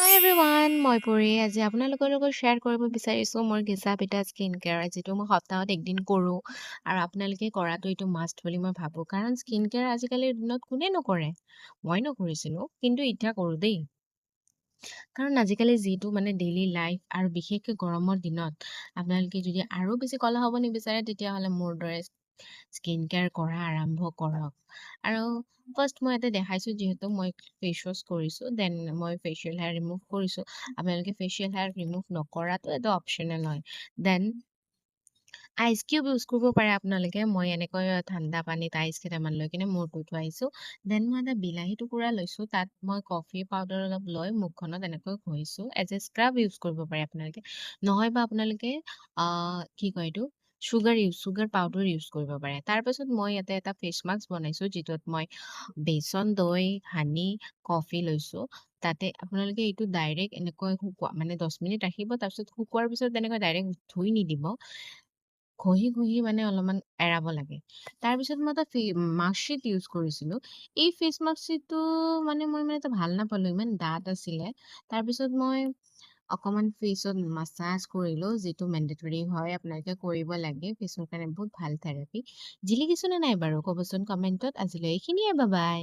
হাই everyone, মই পৰি আজি আপোনালোকৰ লগত শ্বেয়াৰ কৰিব বিচাৰিছোঁ মোৰ ঘিচা পিঠা স্কিন কেয়াৰ যিটো মই সপ্তাহত একদিন কৰোঁ আৰু আপোনালোকে কৰাটো এইটো মাষ্ট বুলি মই ভাবোঁ কাৰণ স্কিন কেয়াৰ আজিকালিৰ দিনত কোনে নকৰে। মই নকৰিছিলোঁ কিন্তু এতিয়া কৰোঁ দেই। কাৰণ আজিকালি যিটো মানে ডেইলি লাইফ আৰু বিশেষকৈ গৰমৰ দিনত আপোনালোকে যদি আৰু বেছি ক'লা হ'ব নিবিচাৰে তেতিয়াহ'লে মোৰ দৰে স্কিন কেয়াৰ কৰা আৰম্ভ কৰক। আৰু ফাৰ্ষ্ট মই ইয়াতে দেখাইছোঁ যিহেতু মই ফেচ ৱাছ কৰিছোঁ, দেন মই ফেচিয়েল হেয়াৰ ৰিমুভ কৰিছোঁ। আপোনালোকে ফেচিয়েল হেয়াৰ ৰিমুভ নকৰাটো এইটো অপচনেল হয়। দেন আইচ কিউব ইউজ কৰিব পাৰে আপোনালোকে। মই এনেকৈ ঠাণ্ডা পানীত আইচ কেইটামান লৈ কিনে মূৰটো ধুৱাইছোঁ। দেন মই এটা বিলাহী টুকুৰা লৈছোঁ। তাত মই কফি পাউডাৰ অলপ লৈ মুখখনত এনেকৈ ঘঁহিছোঁ। এজ এ স্ক্ৰাব ইউজ কৰিব পাৰে আপোনালোকে। নহয় বা আপোনালোকে কি কয় এইটো চুগাৰ পাউডাৰ ইউজ কৰিব পাৰে। তাৰপাছত মই ইয়াতে এটা ফেচ মাস্ক বনাইছোঁ যিটোত মই বেচন, দৈ, হানি, কফি লৈছোঁ। তাতে আপোনালোকে এইটো ডাইৰেক্ট এনেকৈ শুকুৱা মানে 10 মিনিট ৰাখিব। তাৰপিছত শুকোৱাৰ পিছত তেনেকৈ ডাইৰেক্ট ধুই নিদিব। ঘঁহি মানে অলপমান এৰাব লাগে। তাৰপিছত মই এটা মাস্ক শ্বিট ইউজ কৰিছিলোঁ। এই ফেচ মাস্ক শ্বিটটো মই এটা ভাল নাপালোঁ, ইমান ডাঠ আছিলে। তাৰপিছত মই অকমান ফেচত মাছাজ কৰিলোঁ, যিটো মেণ্ডেটৰী হয়, আপোনালোকে কৰিব লাগে। ফেচৰ কাৰণে বহুত ভাল থেৰাপি। জিলিকিছোঁ নে নাই বাৰু ক'বচোন কমেণ্টত। আজিলৈ এইখিনিয়ে, বাই বাই।